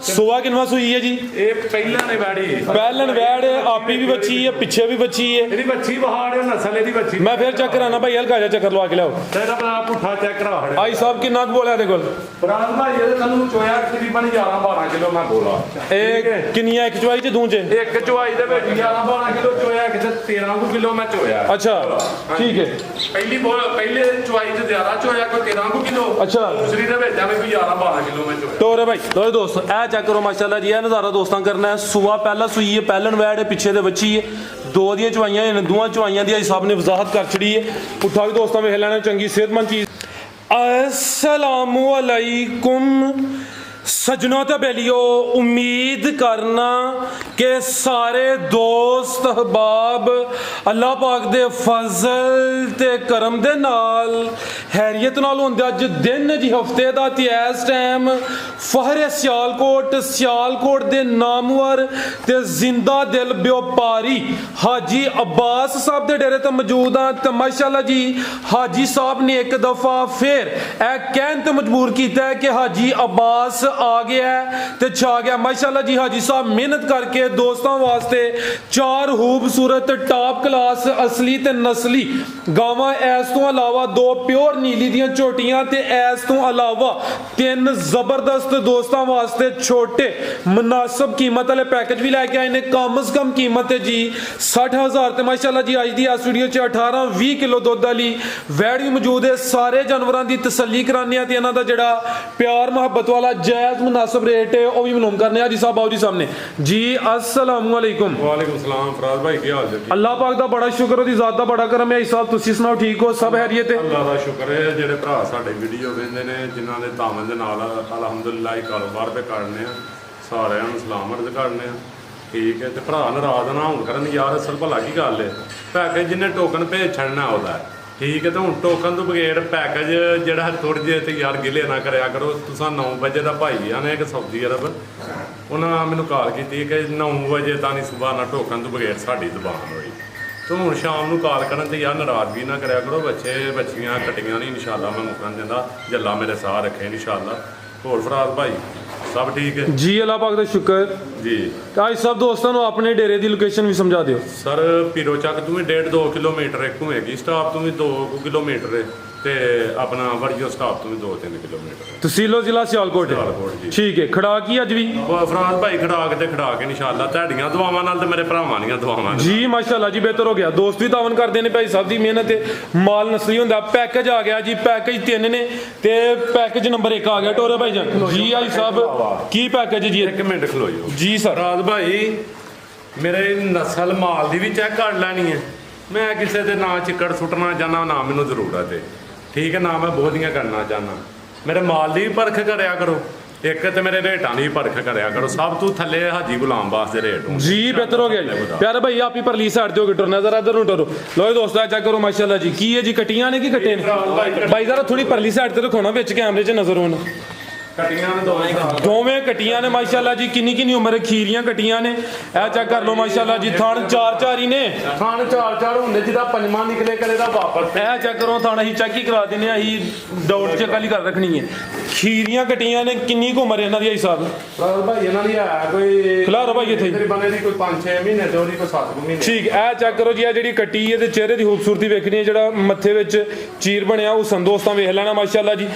सुबह किनवा सुई है जी? ये पहलन वैड़ आपी भी बच्ची है, पीछे भी बच्ची है। ਇਹਦੀ ਬੱਚੀ ਬਹਾੜ ਨਸਲ ਇਹਦੀ ਬੱਚੀ मैं फिर चेक कराना भाई, हल्का जा चक्कर लवा के लियाओ। ਤੇਰਾ ਆਪਣਾ ਪੁੱਠਾ ਚੈੱਕ ਕਰਾ ਹੜੇ आई साहब किन्ना कुछ बोलिया तेरे कोल? ਪ੍ਰਾਂਤ ਭਾਈ ਇਹਦੇ ਤੁਹਾਨੂੰ ਚੋਇਆ ਤਕਰੀਬਨ 11 12 ਕਿਲੋ ਮੈਂ ਬੋਲਾ ए किन्नियां एक चवाई च दूं च? ਇੱਕ ਚੁਆਈ ਦੇ ਵਿੱਚ 11 12 ਕਿਲੋ ਚੋਇਆ ਕਿਤੇ 13 ਕਿਲੋ ਮੈਂ ਚੋਇਆ अच्छा ठीक है। ਪਹਿਲੇ ਚੁਆਈ ਚ ਜ਼ਿਆਦਾ ਚੋਇਆ ਕੋਈ 13 ਕਿਲੋ अच्छा ਦੂਸਰੀ ਦੇ ਵਿੱਚ ਐਵੇਂ ਕੋਈ 11 12 ਕਿਲੋ ਮੈਂ ਚੋਇਆ टोरे भाई लो दोस्त ए चेक करो माशाल्लाह जी, ए नज़ारा दोस्तां करना है। सुबह पहला सुई है, पहलन वैड़ है, पिछे दे बच्ची है, दो दियां चवाइयां ने, दोवां चवाइयां दी अज साहब ने वजाहत कर छड़ी है। पुट्ठा भी दोस्तां वेख लैना, चंगी सेहतमंद चीज। अस्सलामु अलैकुम सजनों ते बेलियो, उम्मीद करना कि सारे दोस्त अहबाब अल्लाह पाक दे फजल ते करम दे नाल हैरियत नाल होंदे। अज दिन जी हफ्ते दा ते इस टाइम फहरे सियालकोट दे नामवर ते जिंदा दिल व्यापारी हाजी अब्बास साहब दे डेरे ते मौजूद हाँ। ते माशाअल्लाह जी हाजी साहब ने एक दफा फिर कहन ते मजबूर किया है कि हाजी अब्बास आ गया है ते छा गया। माशाअल्लाह जी हाजी साहब मेहनत करके दोस्तों वास्ते 4 खूबसूरत टॉप क्लास असली ते नस्ली गावां, ऐस तो अलावा 2 प्योर नीली दियां झोटियां ते ऐस तो अलावा 3 जबरदस्त दोस्तों वास्ते छोटे मुनासिब कीमत वाले पैकेज भी लैके आए ने। कम से कम कीमत है जी 60,000 ते माशाअल्लाह जी अज दी इस वीडियो च 18-20 किलो दुध वाली वैड़ भी मौजूद है। सारे जानवरों की तसल्ली कराने ते इन्हां दा जिहड़ा प्यार मुहब्बत वाला जायज़ मुनासिब रेट है वो भी मालूम करने जी साहब आओ जी सामने जी। अस्सलाम वालेकुम। वालेकुम सलाम फराज भाई की हाल है? अल्लाह पाक दा बड़ा शुक्र, ओदी ज़ात दा बड़ा करम है। साहब तुसी सुनाओ ठीक हो? सब हैरियत है? अल्लाह दा शुक्र है। ਜਿਹੜੇ ਭਰਾ ਸਾਡੇ ਵੀਡੀਓ ਵੇਖਦੇ ਨੇ ਜਿਨ੍ਹਾਂ ਦੇ ਤਾਮਨ ਦੇ ਨਾਲ ਅਲਹਮਦੁਲਿਲਾ ਕਾਰੋਬਾਰ ਤੇ ਕਰਨੇ ਆ, ਸਾਰਿਆਂ ਨੂੰ ਸਲਾਮ ਅਰਜ਼ ਕਰਨੇ ਆ। ਠੀਕ ਹੈ ਤੇ ਭਰਾ ਨਾਰਾਜ਼ ਨਾ ਹੋਣ ਕਰਨ ਯਾਰ, ਅਸਲ ਭਲਾ ਕੀ ਗੱਲ ਹੈ, ਪੈਕੇਜ ਜਿਹਨੇ ਟੋਕਨ ਭੇਜ ਛੱਡਣਾ ਉਹਦਾ ਠੀਕ ਹੈ। ਤੇ ਹੁਣ ਟੋਕਨ ਤੋਂ ਬਗੈਰ ਪੈਕੇਜ ਜਿਹੜਾ ਥੋੜ੍ਹੇ ਜਿਹੇ ਤੇ ਯਾਰ ਗਿਲੇ ਨਾ ਕਰਿਆ ਕਰੋ। ਤੁਸੀਂ 9 ਵਜੇ ਦਾ ਭਾਈ ਆ ਨੇ ਇੱਕ ਸਾਊਦੀ ਅਰਬ, ਉਹਨਾਂ ਮੈਨੂੰ ਕਾਲ ਕੀਤੀ ਕਿ 9 ਵਜੇ ਤਾਂ ਨਹੀਂ ਸੁਬਾਹ ਨਾ ਟੋਕਨ ਤੋਂ ਬਗੈਰ ਸਾਡੀ ਦੁਕਾਨ ਹੋਈ। ਤੇ ਹੁਣ ਸ਼ਾਮ ਨੂੰ ਕਾਲ ਕਰਨ ਤੇ ਯਾਰ ਨਾਰਾਜ਼ਗੀ ਨਾ ਕਰਿਆ ਕਰੋ। ਬੱਚੇ ਬੱਚੀਆਂ ਕੱਟੀਆਂ ਨਹੀਂ ਇਨਸ਼ਾਅੱਲਾ, ਮੈਂ ਮੁਕਰਨ ਦਿੰਦਾ, ਜੱਲਾ ਮੇਰੇ ਸਾਹ ਰੱਖੇ ਇਨਸ਼ਾਅੱਲਾ। ਹੋਰ ਫਰਾਜ਼ ਭਾਈ सब ठीक है जी? अल्लाह पाक दा शुक्र जी। आज सब दोस्तों को अपने डेरे की लोकेशन भी समझा दियो सर। पीरो चक तू 1.5-2 किलोमीटर एक होएगी, स्टाफ तू भी 2 किलोमीटर है ते अपना वड़ियो स्टाफ तू भी 2-3 किलोमीटर है। तहसीलो जिला सियालकोट जी। ठीक है। खड़ाक ही अज भी फराज भाई खड़ाक इंशाअल्लाह तुहाडियां दुआवां नाल ते मेरे भरावां दीयां दुआवां जी माशाअल्लाह जी बेहतर हो गया। दोस्त भी तावन करते हैं भाई साहब की मेहनत है। माल नस्ली होंदा। पैकेज आ गया जी, पैकेज 3 ने ते पैकेज नंबर 1 आ गया टोरे भाई जान जी। आई साहब की पैकेज जी? 1 मिनट खलोइयो जी सर। फराज भाई मेरे नस्ल माल दी भी चेक कर लैनी है। मैं किसी दे ना चिकड़ सुटना चाहना, ना मैनू जरूरत है ठीक है, ना मैं बोझियां करना चाहना। मेरे माल की भी परख करया करो, एक तो मेरे रेटां की भी परख करया करो। सब तू थले हाजी गुलाम बास दे रेट जी बेहतर हो गया जी। प्यारे भाई आप ही परली साइड दे होगे टुरना, जरा इधर टुरो। लो दोस्तों चेक करो माशाल्लाह जी। की है जी? कटियां ने कि कट्टे ने? भाई जरा थोड़ी परली साइड ते रखो ना, विच कैमरे च नजर होना। दोवें कटियां ने माशाल्लाह जी। किन्नी किन्नी उम्र खीरियां कटियां ने। ए चेक कर लो माशाल्लाह जी। थान 4-4 ही ने, थान 4-4 होंदे जिदा पंजवां निकले करे दा वापस। ए चेक करो थान अहीं चेक ही करा देने, अहीं डाउट चेक वाली कर रखनी है। खीरियां कटियां ने। किन्नी को उम्र इन्हां दी आई साहब? भाई इन्हां दी है कोई खिलारो भाई इत्थे तकरीबन दी कोई 5-6 महीने ते ओदी कोई 7 महीने। ठीक। ए चेक करो जी, ए जेहड़ी कट्टी है ते चेहरे दी खूबसूरती वेखनी है, जेहड़ा मत्थे विच चीर बनया हुसन दोस्तां वेख लेना माशाल्लाह जी।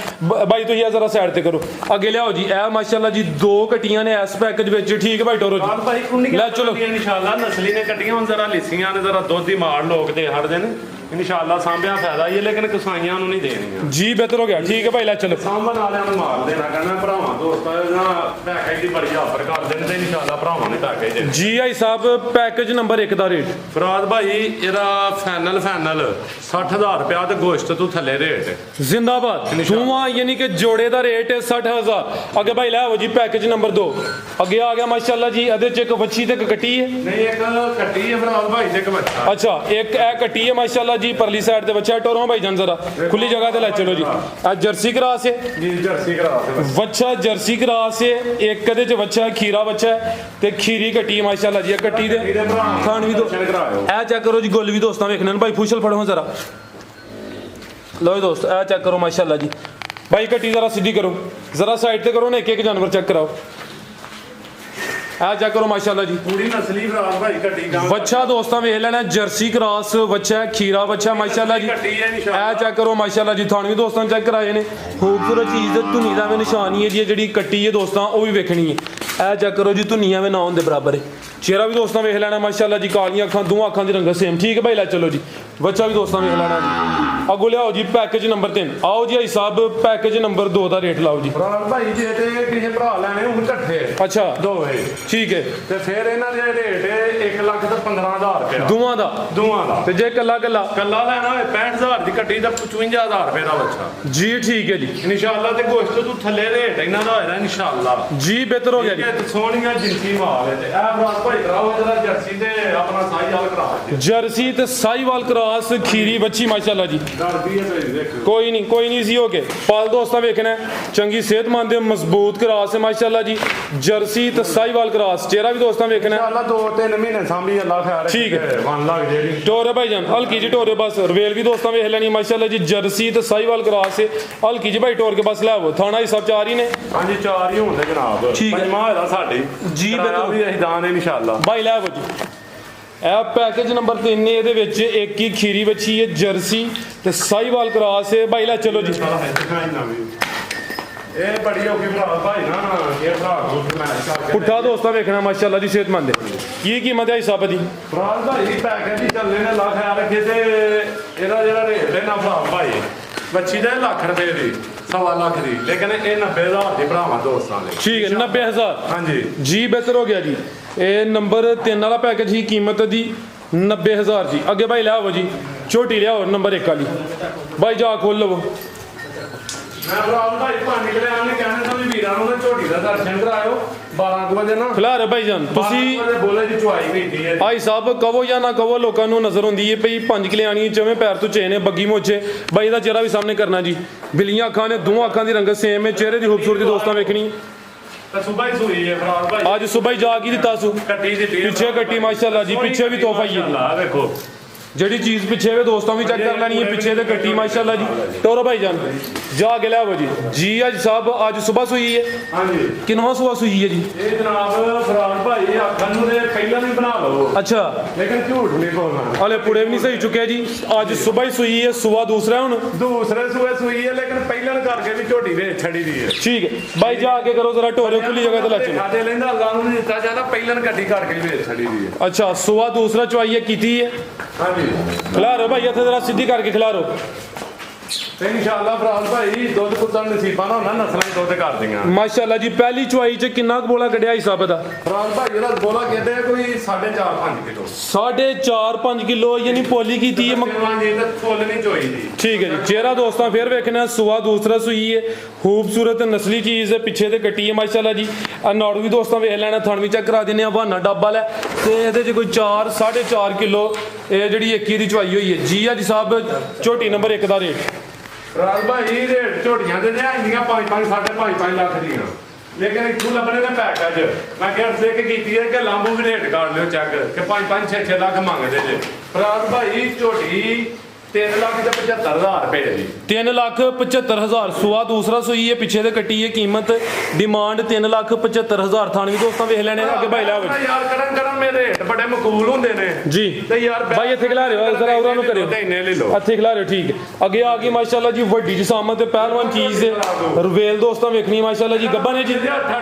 भाई तुसीं जरा साइड ते करो, अगे लियाओ जी। ए माशाल्लाह जी 2 कटियां ने इस पैकेज विच। ठीक है भाई टोरो जी ले चलो इंशाअल्लाह। नस्ली ने कटियां हुन जरा लिसियां ने, जरा दुध दी मार लोग दे हटदे ने इंशाअल्लाह। सांभिया फायदा ही है, लेकिन कसाइयां नु नहीं देनियां जी। बेहतर हो गया। ठीक है भाई ले चलो। सांभन वालियां नु मार देना कहना भरावां दोस्तां ना पैकेज दी बड़ी ऑफर कर देने ते इंशाअल्लाह भरावां ने पैकेज दे जी। आई साहब पैकेज नंबर 1 दा रेट फराज भाई एदा फाइनल 60,000 रुपया ते गोश्त तू थले रेट जिंदाबाद। धुआं यानी कि जोड़े दा रेट है 60,000। अगे भाई ले आओ जी पैकेज नंबर 2 अगे आ गया माशाल्लाह जी। एदे च एक बच्ची ते एक कट्टी है। नहीं एक कट्टी है फराज भाई ते एक बच्चा। अच्छा एक ए कट्टी है माशाल्लाह जी, परली साइड ते बच्चा। टोरो भाई जान जरा खुली जगह ते ले चलो जी। आ जर्सी क्रॉस है जी, जर्सी क्रॉस है बच्चा। जर्सी क्रॉस है। एक कदे च बच्चा खीरा बच्चा है ते खीरी कट्टी है माशाल्लाह जी। कट्टी दे खान भी दो ए चेक करो जी। गोल भी दोस्तां वेखने भाई फुशल फड़ो जरा। लो दोस्त ए चेक करो माशाल्लाह जी। भाई कट्टी जरा सीधी करो, जरा साइड ते करो ना, एक एक जानवर चेक कराओ। ਇਹ ਚੈੱਕ ਕਰੋ ਮਾਸ਼ਾਅੱਲਾ ਜੀ ਪੂਰੀ ਨਸਲੀ ਫਰਾਸ ਭਾਈ ਕੱਟੀ ਗਾਂ ਬੱਚਾ ਦੋਸਤਾਂ ਵੇਖ ਲੈਣਾ ਜਰਸੀ ਕ੍ਰਾਸ ਬੱਚਾ ਖੀਰਾ ਬੱਚਾ ਮਾਸ਼ਾਅੱਲਾ ਜੀ ਕੱਟੀ ਹੈ ਇਹ ਨਿਸ਼ਾਨ ਚੈੱਕ ਕਰੋ ਮਾਸ਼ਾਅੱਲਾ ਜੀ ਤੁਹਾਨੂੰ ਵੀ ਦੋਸਤਾਂ ਚੈੱਕ ਕਰਾਏ ਨੇ ਖੂਬਸੂਰਤ ਚੀਜ਼ ਤੇ ਧੁਨੀ ਦਾ ਵੀ ਨਿਸ਼ਾਨੀ ਹੈ ਜੀ ਜਿਹੜੀ ਕੱਟੀ ਹੈ ਦੋਸਤਾਂ ਉਹ ਵੀ ਵੇਖਣੀ ਹੈ ਇਹ ਚੈੱਕ ਕਰੋ ਜੀ ਧੁਨੀਆਂ ਵੀ ਨਾ ਹੁੰਦੇ ਬਰਾਬਰ ਹੈ ਚਿਹਰਾ ਵੀ ਦੋਸਤਾਂ ਵੇਖ ਲੈਣਾ ਮਾਸ਼ਾਅੱਲਾ ਜੀ ਕਾਲੀਆਂ ਅੱਖਾਂ ਦੋਵਾਂ ਅੱਖਾਂ ਦੀ ਰੰਗਤ ਸੇਮ ਠੀਕ ਹੈ ਭਾਈ ਲੈ ਚਲੋ ਜੀ ਬੱਚਾ ਵੀ ਦੋਸਤਾਂ ਵੇਖ ਲੈਣਾ ਜੀ ਅੱਗੋਂ ਲਿਆਓ ਜੀ ਪੈਕੇਜ ਨੰਬਰ 3 ਆਓ ਜੀ ਭਾਈ ਸਾਹਿਬ ਪੈਕੇਜ ਨੰਬਰ 2 ਦਾ ਰੇਟ ਲਾਓ ਜੀ ਫਰਾਸ ਭਾਈ ਜੇ ਤੇ ਕਿਸੇ ਭਰਾ ਲੈਣੇ ਉਹ ਇਕੱਠੇ ਅੱਛਾ ਦੋਵੇਂ ਠੀਕ ਹੈ ਤੇ ਫਿਰ ਇਹਨਾਂ ਦੇ ਰੇਟ 1,15,000 ਰੁਪਏ ਦੋਵਾਂ ਦਾ ਤੇ ਤੇ ਜੇ ਕੱਲਾ ਕੱਲਾ ਲੈਣਾ ਹੋਵੇ 65,000 ਦੀ ਕੱਟੀ ਦਾ 55,000 ਰੁਪਏ ਦਾ ਬੱਚਾ ਜੀ ਠੀਕ ਹੈ ਜੀ ਇਨਸ਼ਾਅੱਲਾ ਤੇ ਗੋਸ਼ਤ ਤੋਂ ਥੱਲੇ ਰੇਟ ਇਹਨਾਂ ਦਾ ਹੋਏਗਾ ਇਨਸ਼ਾਅੱਲਾ ਜੀ ਬਿਹਤਰ ਹੋ ਗਿਆ ਜੀ ਇਹ ਸੋਹਣੀਆਂ ਜਿੰਸੀ ਮਾਲ ਹੈ ਤੇ ਇਹ ਫਰਾਸ ਭਾਈ ਕਰਾਓ ਜਰਾ ਜਰਸੀ ਤੇ ਆਪਣਾ ਸਾਈ ਹਾਲ ਕਰਾ ਦੇ ਜਰਸੀ ਤੇ ਸਾਈਵਾਲ ਕ੍ਰਾਸ ਖੀਰੀ ਬੱਚੀ ਮਾਸ਼ਾਅੱਲਾ ਜੀ ਡਰਦੀ ਹੈ ਤੇ ਦੇਖੋ ਕੋਈ ਨਹੀਂ ਸੀ ਹੋ ਕੇ ਪਾਲ ਦੋਸਤਾਂ ਵੇਖਣਾ ਹੈ, ਚੰਗੀ ਸਿਹਤਮੰਦ ਤੇ ਮਜ਼ਬੂਤ ਕ੍ਰਾਸ ਹੈ ਮਾਸ਼ਾਅੱਲਾ ਜੀ ਜਰਸੀ ਤੇ ਸਾਈਵਾਲ ਕ੍ਰਾਸ ਚਿਹਰਾ ਵੀ ਦੋਸਤਾਂ ਵੇਖਣਾ ਹੈ। ਇਨਸ਼ਾਅੱਲਾ 2-3 ਮਹੀਨੇ ਸਾਂਭੀ ਅੱਲਾ ਖੈਰ ਠੀਕ ਹੈ। ਮਨ ਲੱਗ ਜਿਹੜੀ ਟੋਰੇ ਭਾਈ ਜਾਨ ਹਲਕੀ ਜੀ ਟੋਰੇ ਬਸ ਰਵੇਲ ਵੀ ਦੋਸਤਾਂ ਵੇਖ ਲੈਣੀ ਮਾਸ਼ਾਅੱਲਾ ਜੀ ਜਰਸੀ ਤੇ ਸਾਈਵਾਲ ਕ੍ਰਾਸ ਹੈ ਹਲਕੀ ਜੀ ਭਾਈ ਟੋਰ ਕੇ ਬਸ ਲੈ ਆਵੋ ਥਾਣਾ ਹੀ ਸਭ ਚਾਰ ਹੀ ਨੇ ਹਾਂਜੀ 4 ਹੀ ਹੁੰਦੇ ਜਨਾਬ ਠੀਕ ਹੈ। ਪੰਜਵਾਂ ਹੈਗਾ ਸਾਡੀ ਜੀ, ਕਿਰਾਇਆ ਬਿਲਕੁਲ। ਵੀ ਅਸੀਂ ਦਾਨ ਇਨਸ਼ਾਅੱਲਾ ਭਾਈ ਲੈ ਆਵੋ ਜੀ ਇਹ ਪੈਕੇਜ ਨੰਬਰ 3 ਨੇ ਇਹਦੇ ਵਿੱਚ ਇੱਕ ਹੀ ਖੀਰੀ ਬੱਚੀ ਹੈ ਜਰਸੀ ਤੇ ਸਾਈਵਾਲ ਕ੍ਰਾਸ ਹੈ ਭਾਈ ਲੈ ਚਲੋ ਜੀ ਇਹ ਬੜੀ ਔਖੀ ਭਰਾ ਭਾਈ ਨਾ ਇਹ ਭਰਾ ਨੂੰ ਮੈਂ ਕਰਕੇ ਪੁੱਠਾ ਦੋਸਤਾਂ ਵੇਖਣਾ ਮਾਸ਼ਾਅੱਲਾ ਜੀ ਸਿਹਤਮੰਦ ਹੈ ਕੀ ਕੀਮਤ ਹੈ ਇਸ ਸਭ ਦੀ ਭਰਾ ਭਾਈ ਪੈਕੇਜ ਹੀ ਚੱਲਨੇ ਨੇ ਲੱਖ ਖਿਆਲ ਰੱਖੇ ਤੇ ਇਹਦਾ ਜਿਹੜਾ ਰੇਟ ਹੈ ਨਾ ਭਰਾ ਭਾਈ ਬੱਚੀ ਦਾ 1 ਲੱਖ ਰੁਪਏ ਦੀ 1.5 ਲੱਖ ਦੀ ਲੇਕਿਨ ਇਹ 90,000 ਦੀ ਭਰਾਵਾਂ ਦੋਸਤਾਂ ਦੇ ਠੀਕ ਹੈ 90000 ਹਾਂਜੀ ਜੀ ਬਿਹਤਰ ਹੋ ਗਿਆ ਜੀ ਇਹ ਨੰਬਰ 3 ਵਾਲਾ ਪੈਕੇਜ ਹੀ ਕੀਮਤ ਦੀ 90000 ਜੀ ਅੱਗੇ ਭਾਈ ਲਿਆਓ ਜੀ ਝੋਟੀ ਲਿਆਓ ਨੰਬਰ 1 ਵਾਲੀ ਭਾਈ ਜਾ ਖੋਲ ਲਵੋ ਮੈਂ ਭਰਾ ਭਾਈ 5 ਕਿਲੇ ਆਣੇ ਕਹਿੰਦੇ ਤਾਂ ਵੀ ਵੀਰਾਂ ਨੂੰ ਨਾ ਝੋਟੀ ਦਾ ਦਰਸ਼ਨ ਕਰਾਇਓ 12 ਵਜੇ ਨਾ ਖਿਲਾਰੇ ਭਾਈ ਜਾਨ ਤੁਸੀਂ ਬੋਲੇ ਦੀ ਚੁਆਈ ਕੀਤੀ ਹੈ ਭਾਈ ਸਾਹਿਬ ਕਹੋ ਜਾਂ ਨਾ ਕਹੋ ਲੋਕਾਂ ਨੂੰ ਨਜ਼ਰ ਹੁੰਦੀ ਹੈ ਭਈ 5 ਕਿਲੇ ਆਣੀ ਚਵੇਂ ਪੈਰ ਤੋਂ ਚੇਨੇ ਬੱਗੀ ਮੋਚੇ ਬਾਈ ਦਾ ਚਿਹਰਾ ਵੀ ਸਾਹਮਣੇ ਕਰਨਾ ਜੀ ਬਿਲੀਆਂ ਅੱਖਾਂ ਨੇ ਦੋਵਾਂ ਅੱਖਾਂ ਦੀ ਰੰਗਤ ਸੇਮ ਹੈ ਚਿਹਰੇ ਦੀ ਖੂਬਸੂਰਤੀ ਦੋਸਤਾਂ ਵੇਖਣੀ ਤਾਂ ਸੁਬਾਹ ਹੀ ਸੂਈ ਹੈ ਭਰਾ ਭਾਈ ਅੱਜ ਸਵੇਰ ਜਾ ਕੀ ਦਿੱਤਾ ਸੂ ਕੱਟੀ ਦੀ ਪਿੱਛੇ ਕੱਟੀ ਮਾਸ਼ਾਅੱਲਾ ਜੀ ਪਿੱਛੇ ਵੀ ਤੋਹਫਾ ਹੀ ਹੈ ਆ ਵੇਖੋ ਜਿਹੜੀ ਚੀਜ਼ ਪਿੱਛੇ ਵੇ ਦੋਸਤਾਂ ਵੀ ਚੈੱਕ ਕਰ ਲੈਣੀ ਹੈ ਪਿੱਛੇ ਤੇ ਕੱਟੀ ਮਾਸ਼ਾਅੱਲਾ ਜੀ ਟੋਰੋ ਭਾਈ ਜਾਨ ਜਾ ਕੇ ਲਿਆਵੋ ਜੀ ਜੀ ਅੱਜ ਸਾਹਿਬ ਅੱਜ ਸਵੇਰ ਸੂਈ ਹੈ ਹਾਂਜੀ ਕਿੰਨਵਾਂ ਸੂਆ ਸੂਈ ਹੈ ਜੀ ਇਹ ਜਨਾਬ ਫਰਾਨ ਭਾਈ ਆਖਣ ਨੂੰ ਦੇ ਪਹਿਲਾਂ ਵੀ ਬਣਾ ਲਓ ਅੱਛਾ ਲੇਕਿਨ ਝੂਠ ਨਹੀਂ ਬੋਲਣਾ ਹਲੇ ਪੁੜੇ ਵੀ ਨਹੀਂ ਸਹੀ ਚੁੱਕਿਆ ਜੀ ਅੱਜ ਸਵੇਰ ਹੀ ਸੂਈ ਹੈ ਸੂਆ ਦੂਸਰਾ ਹੁਣ ਦੂਸਰੇ ਸੂਏ ਸੂਈ ਹੈ ਲੇਕਿਨ ਪਹਿਲਾਂ ਕਰਕੇ ਵੀ ਝੋਟੀ ਦੇ ਛੜੀ ਦੀ ਹੈ ਠੀਕ ਹੈ ਬਾਈ ਜਾ ਕੇ ਕਰੋ ਜ਼ਰਾ ਟੋਰੇ ਖੁੱਲੀ ਜਗ੍ਹਾ ਤੇ ਲੈ ਚਲੋ ਖਾਦੇ ਲੈਂਦਾ ਅੱਲਾ ਨੂੰ ਨਹੀਂ ਦਿੱਤਾ ਜਾਂਦਾ ਪਹਿਲਾਂ ਕੱਟੀ ਕਰਕੇ ਵੀ ਛੜੀ ਦੀ ਹੈ ਅੱਛਾ ਸੂਆ ਦੂਸਰਾ ਚੁਆਈਏ ਕੀਤੀ ਹੈ ਹਾਂਜੀ ਖਿਲਾਰੋ ਭਾਈ ਇੱਥੇ ਜ਼ਰਾ ਸਿੱਧੀ ਕਰਕੇ ਖਿਲਾਰੋ ਤੇ ਇਨਸ਼ਾਅੱਲਾ ਫਰਾਨ ਭਾਈ ਦੁੱਧ ਪੁੱਤਾਂ ਨਸੀਬਾਂ ਨਾ ਹੁੰਦਾ ਨਸਲਾਂ ਹੀ ਦੁੱਧ ਕਰਦੀਆਂ ਮਾਸ਼ਾਅੱਲਾ ਜੀ ਪਹਿਲੀ ਚੁਆਈ 'ਚ ਕਿੰਨਾ ਕੁ ਬੋਲਾ ਕੱਢਿਆ ਹਿਸਾਬ ਦਾ ਫਰਾਨ ਭਾਈ ਜਿਹੜਾ ਬੋਲਾ ਕਹਿੰਦੇ ਆ ਕੋਈ 4.5 ਕਿਲੋ 4.5 ਕਿਲੋ ਯਾਨੀ ਪੋਲੀ ਕੀਤੀ ਹੈ ਹਾਂਜੀ ਤੇ ਫੁੱਲ ਨਹੀਂ ਚੋਈ ਦੀ ਠੀਕ ਹੈ ਜੀ ਚਿਹਰਾ ਦੋਸਤਾਂ ਫੇਰ ਵੇਖਣਾ ਸੂਆ ਦੂਸਰਾ ਸੂਈ ਹੈ ਖੂਬਸੂਰਤ ਨਸਲੀ ਚੀਜ਼ ਹੈ ਪਿੱਛੇ ਤੇ ਕੱਟੀ ਹੈ ਮਾਸ਼ਾਅੱਲਾ ਜੀ ਆ ਨੌੜ ਵੀ ਦੋਸਤਾਂ ਵੇਖ ਲੈਣਾ ਥਣ ਵੀ ਚੈੱਕ ਕਰਾ ਦਿੰਨੇ ਆ ਬਹਾਨਾ ਡੱਬਾ ਲੈ ਤੇ ਇਹਦੇ 'ਚ ਕੋਈ 4.5 ਕਿਲੋ ਇਹ ਜਿਹੜੀ 21 ਦੀ ਚੁਆਈ ਹੋਈ ਹੈ ਜੀ ਅੱਜ ਸਾਹਿਬ ਝੋਟੀ ਨੰਬਰ 1 ਦਾ ਰੇਟ ਰਾਜ ਭਾਈ ਰੇਟ ਝੋਟੀਆਂ ਦੇ ਆਈਆਂ 5.5 5.5 ਲੱਖ ਦੀਆਂ ਲੇਕਿਨ ਇੱਥੋਂ ਲੱਭਣੇ ਨੇ ਪੈਕੇਜ ਮੈਂ ਕਿਹਾ ਦੇ ਕੇ ਕੀਤੀ ਹੈ ਕਿ ਲਾਂਬੂ ਵੀ ਰੇਟ ਕਰ ਲਿਓ ਚੈੱਕ ਕਿ 5-5 6-6 ਲੱਖ ਮੰਗਦੇ ਜੇ ਰਾਜ ਭਾਈ ਝੋਟੀ 3,75,000 ਰੁਪਏ ਦੀ 3,75,000 ਸੂਆ ਦੂਸਰਾ ਸੂਈ ਹੈ ਪਿੱਛੇ ਤੇ ਕੱਟੀ ਹੈ ਕੀਮਤ ਡਿਮਾਂਡ 3,75,000 ਥਾਣ ਵੀ ਦੋਸਤਾਂ ਵੇਖ ਲੈਣੇ ਨੇ ਅੱਗੇ ਭਾਈ ਲਾਓ ਯਾਰ ਕਰਨ ਮੇਰੇ ਰੇਟ ਬੜੇ ਮਕਬੂਲ ਹੁੰਦੇ ਨੇ ਜੀ ਤੇ ਯਾਰ ਭਾਈ ਇੱਥੇ ਖਿਲਾ ਰਿਓ ਜ਼ਰਾ ਉਹਨਾਂ ਨੂੰ ਕਰਿਓ ਇੰਨੇ ਲੈ ਲਓ ਇੱਥੇ ਖਿਲਾ ਰਿਓ ਠੀਕ ਹੈ ਅੱਗੇ ਆ ਗਈ ਮਾਸ਼ਾਅੱਲਾ ਜੀ ਵੱਡੀ ਜਿਸਾਮਤ ਤੇ ਪਹਿਲਵਾਨ ਚੀਜ਼ ਦੇ ਰਵੇਲ ਦੋਸਤਾਂ ਵੇਖਣੀ ਮਾਸ਼ਾਅੱਲਾ ਜੀ ਗੱਬਾਂ ਨੇ ਜੀ 8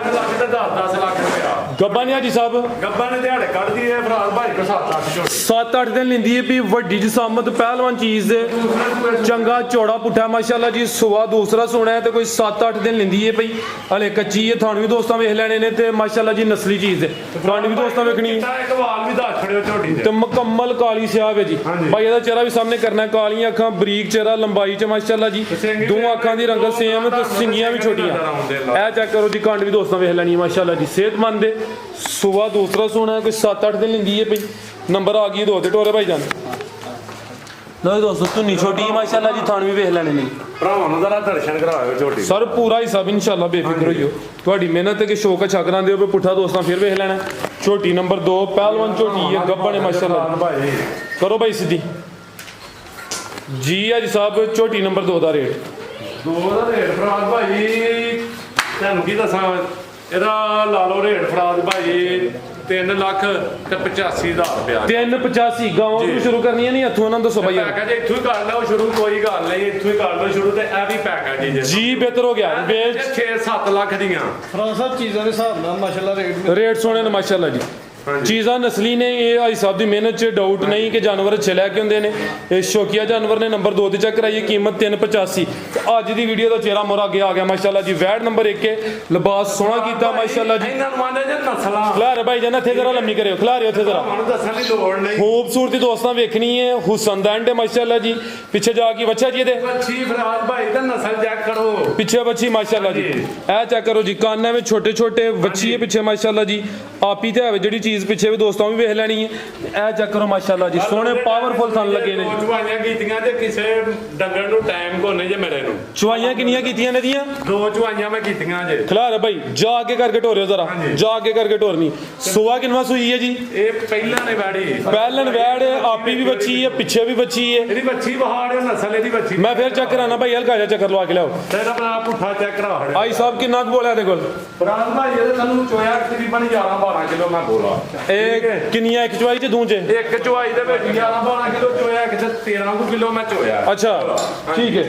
ਲੱਖ ਤੇ 10 ਲੱਖ ਰੁਪਇਆ ਗੱਬਾਂ ਨੇ ਜੀ ਸਾਹਿਬ ਗੱਬਾਂ ਨੇ ਦਿਹਾੜੇ ਕੱਢਦੀ ਹੈ ਫਰਾਜ਼ ਭਾਈ ਕੋ 7-8 ਝੋਟੀ 7-8 ਦਿਨ ਲੈਂਦੀ ਹੈ ਵੀ ਵੱਡੀ ਜਿਸਾਮਤ ਪਹਿਲਵਾਨ ਚੀਜ਼ ਦੇ ਚੰਗਾ ਚੌੜਾ ਪੁੱਠਾ ਮਾਸ਼ਾਅੱਲਾ ਜੀ ਸੂਆ ਦੂਸਰਾ ਸੋਣਾ ਹੈ ਤੇ ਕੋਈ 7-8 ਦਿਨ ਲੈਂਦੀ ਹੈ ਭਈ ਹਲੇ ਕੱਚੀ ਹੈ ਥਾਣ ਵੀ ਦੋਸਤਾਂ ਵੇਖ ਲੈਣੇ ਨੇ ਤੇ ਮਾਸ਼ਾਅੱਲਾ ਜੀ ਨਸਲੀ ਚੀਜ਼ ਦੇ ਥਾਣ ਵੀ ਦੋਸਤਾਂ ਵੇਖਣੀ ਇੱਕ ਵਾਲ ਵੀ ਦੱਸ ਛੜਿਓ ਝੋਟੀ ਦੇ ਤੇ ਮੁਕੰਮਲ ਕਾਲੀ ਸਿਆਹ ਹੈ ਜੀ ਭਾਈ ਇਹਦਾ ਚਿਹਰਾ ਵੀ ਸਾਹਮਣੇ ਕਰਨਾ ਕਾਲੀਆਂ ਅੱਖਾਂ ਬਰੀਕ ਚਿਹਰਾ ਲੰਬਾਈ ਚ ਮਾਸ਼ਾਅੱਲਾ ਜੀ ਦੋਵਾਂ ਅੱਖਾਂ ਦੀ ਰੰਗਤ ਸੇਮ ਤੇ ਸਿੰਗੀਆਂ ਵੀ ਛੋਟੀਆਂ ਇਹ ਚੈੱਕ ਕਰੋ ਜੀ ਕੰਡ ਵੀ ਦੋਸਤਾਂ ਵੇਖ ਲੈਣੀ ਮਾਸ਼ਾਅੱਲਾ ਜੀ ਸਿਹਤਮੰਦ ਦੇ ਸੂਆ ਦੂਸਰਾ ਸੋਣਾ ਹੈ ਕੋਈ 7-8 ਦਿਨ ਲੈਂਦੀ ਹੈ ਭਈ ਨੰਬਰ ਆ ਗਈ ਦੋ ਤੇ ਟੋਰੇ ਭਾਈ ਜਾਨ ਲੋ ਦੋਸਤੋ ਧੁੰਨੀ ਛੋਟੀ ਮਾਸ਼ਾਅੱਲਾ ਜੀ ਥਾਣ ਵੀ ਵੇਖ ਲੈਣੇ ਨੇ ਭਰਾਵਾਂ ਨੂੰ ਜ਼ਰਾ ਦਰਸ਼ਨ ਕਰਾਇਓ ਝੋਟੀ ਸਰ ਪੂਰਾ ਹੀ ਸਭ ਇਨਸ਼ਾਅੱਲਾ ਬੇਫਿਕਰ ਹੋਈਓ ਤੁਹਾਡੀ ਮਿਹਨਤ ਤੇ ਕਿ ਸ਼ੌਕ ਅੱਛਾ ਕਰਾਂਦੇ ਹੋ ਵੀ ਪੁੱਠਾ ਦੋਸਤਾਂ ਫਿਰ ਵੇਖ ਲੈਣਾ ਝੋਟੀ ਨੰਬਰ 2 ਪਹਿਲਵਾਨ ਝੋਟੀ ਹੈ ਗੱਬਾ ਨੇ ਮਾਸ਼ਾਅੱਲਾ ਭਾਈ ਕਰੋ ਭਾਈ ਸਿੱਧੀ ਜੀ ਅੱਜ ਸਾਹਿਬ ਝੋਟੀ ਨੰਬਰ 2 ਦਾ ਰੇਟ ਦੋ ਦਾ ਰੇਟ ਫਰਾਜ਼ ਭਾਈ ਤੁਹਾਨੂੰ ਕੀ ਦੱਸਾਂ ਇਹਦਾ ਲਾ ਲਓ ਰੇਟ ਫਰਾਦ ਭਾਈ 3,85,000 ਰੁਪਇਆ 385 ਗਾਵਾਂ ਤੋਂ ਸ਼ੁਰੂ ਕਰਨੀ ਹੈ ਨਹੀਂ ਇੱਥੋਂ ਉਹਨਾਂ ਨੂੰ ਦੱਸੋ ਬਾਈ ਪੈਕੇਜ ਇੱਥੋਂ ਹੀ ਕਰ ਲਓ ਸ਼ੁਰੂ, ਕੋਈ ਗੱਲ ਨਹੀਂ, ਇੱਥੋਂ ਹੀ ਕਰ ਲਓ ਸ਼ੁਰੂ। ਤੇ ਇਹ ਵੀ ਪੈਕੇਜ ਜੀ ਬਿਹਤਰ ਹੋ ਗਿਆ ਵੇਚ 6-7 ਲੱਖ ਦੀਆਂ ਫਰਾਂਸ ਸਾਹਿਬ ਚੀਜ਼ਾਂ ਦੇ ਹਿਸਾਬ ਨਾਲ ਮਾਸ਼ਾਅੱਲਾ ਰੇਟ ਸੋਹਣੇ ਨੇ ਮਾਸ਼ਾਅੱਲਾ ਜੀ। ਚੀਜ਼ਾਂ ਨਸਲੀ ਨੇ, ਇਹ ਭਾਈ ਸਾਹਿਬ ਦੀ ਮਿਹਨਤ 'ਚ ਡਾਊਟ ਨਹੀਂ ਕਿ ਜਾਨਵਰ ਅੱਛੇ ਲੈ ਕੇ ਹੁੰਦੇ ਨੇ। ਇਹ ਸ਼ੌਕੀਆ ਜਾਨਵਰ ਨੇ। ਨੰਬਰ 2 ਤੇ ਚੈੱਕ ਕਰਾਈਏ, ਕੀਮਤ 385। ਤੇ ਅੱਜ ਦੀ ਵੀਡੀਓ ਦਾ ਚਿਹਰਾ ਮੋਰਾ ਅੱਗੇ ਆ ਗਿਆ ਮਾਸ਼ਾਅੱਲਾ ਜੀ। ਵੈਟ ਨੰਬਰ 1 ਹੈ, ਲਿਬਾਸ ਸੋਹਣਾ ਕੀਤਾ ਮਾਸ਼ਾਅੱਲਾ ਜੀ। ਇਹਨਾਂ ਨੂੰ ਆਂਦੇ ਜੇ ਨਸਲਾਂ ਖਲਾਰੇ ਭਾਈ ਜਾਨ ਇੱਥੇ ਜ਼ਰਾ ਲੰਮੀ ਕਰਿਓ, ਖਲਾਰੇ ਉੱਥੇ ਜ਼ਰਾ। ਤੁਹਾਨੂੰ ਦੱਸਣ ਦੀ ਲੋੜ ਨਹੀਂ। ਖੂਬਸੂਰਤੀ ਦੋਸਤਾਂ ਵੇਖਣੀ ਹੈ, ਹੁਸਨ ਦਾ ਐਂਡ ਮਾਸ਼ਾਅੱਲਾ ਜੀ। ਪਿੱਛੇ ਜਾ ਕੇ ਬੱਚਾ ਜੀ ਇਹਦੇ ਬੱਚੀ ਫਰਾਦ ਭਾਈ ਤਾਂ ਨਸਲ ਚੈੱਕ ਕਰੋ, ਪਿੱਛੇ ਬੱਚੀ ਮਾਸ਼ਾਅੱਲਾ ਜੀ। ਇਹ ਚੈੱਕ ਕਰੋ ਜੀ, ਕਾਨਾਂ ਵਿੱਚ ਛੋਟੇ ਛੋਟੇ ਬੱਚੀ ਹੈ ਪਿੱਛੇ ਮਾਸ਼ਾਅੱਲਾ ਜੀ। ਆਪੀ ਤੇ ਹੈ ਜਿਹੜੀ ਚੀਜ਼ ਪਿੱਛੇ ਵੀ ਦੋਸਤਾਂ ਵੀ ਵੇਖ ਲੈਣੀ ਹੈ। ਇਹ ਚੈੱਕ ਕਰੋ ਮਾਸ਼ਾਅੱਲਾ ਜੀ, ਸੋਹਣੇ ਪਾਵਰਫੁਲ ਥਣ ਲੱਗੇ ਨੇ। ਚੁਆਈਆਂ ਕੀਤੀਆਂ ਤੇ ਕਿਸੇ ਡੰਗਰ ਨੂੰ ਟਾਈਮ ਕੋਨੇ ਜੇ ਮੇਰੇ ਨੂੰ। ਚੁਆਈਆਂ ਕਿੰਨੀਆਂ ਕੀਤੀਆਂ ਨੇ ਦੀਆਂ? 2 ਚੁਆਈਆਂ ਮੈਂ ਕੀਤੀਆਂ ਜੇ। ਖਲਾਰ ਭਾਈ ਜਾ ਕੇ ਕਰਕੇ ਢੋਰਿਓ ਜ਼ਰਾ, ਜਾ ਕੇ ਕਰਕੇ ਢੋਰਨੀ। ਸੁਆ ਕਿੰਨਵਾ ਸੂਈ ਹੈ ਜੀ? ਇਹ ਪਹਿਲਾਂ ਨੇ ਵੈੜੀ ਪਹਿਲਨ ਵੈੜ ਆਪੀ ਵੀ ਬੱਚੀ ਹੈ, ਪਿੱਛੇ ਵੀ ਬੱਚੀ ਹੈ। ਇਹਦੀ ਬੱਚੀ ਬਹਾੜ ਨਸਲ ਇਹਦੀ ਬੱਚੀ। ਮੈਂ ਫਿਰ ਚੈੱਕ ਕਰਾਣਾ ਭਾਈ, ਹਲਕਾ ਜਿਹਾ ਚੱਕਰ ਲਵਾ ਕੇ ਲਿਆਓ। ਤੇਰਾ ਆਪਣਾ ਪੁੱਠਾ ਚੈੱਕ ਕਰਾ ਹੜ ਆਈ ਸਾਹਿਬ ਕਿੰਨਾ ਕੁ ਬੋਲਿਆ ਇਹਦੇ ਕੋਲ? ਫਰਾਦ ਭਾਈ ਇਹਦੇ ਤੁਹਾਨੂੰ ਚੋਇਆ ਤਕਰੀਬਨ 11-12 ਕਿਲੋ ਮੈਂ ਬੋਲਾ। ਇਹ ਕਿੰਨੀਆਂ ਇੱਕ ਚੁਆਈ ਚ ਦੂੰ ਚ? ਇੱਕ ਚੁਆਈ ਦੇ ਵਿੱਚ 11-12 ਕਿਲੋ ਚੋਇਆ, ਇੱਕ 13 ਕਿਲੋ ਮੈਂ ਚੋਇਆ। ਅੱਛਾ ਠੀਕ ਹੈ।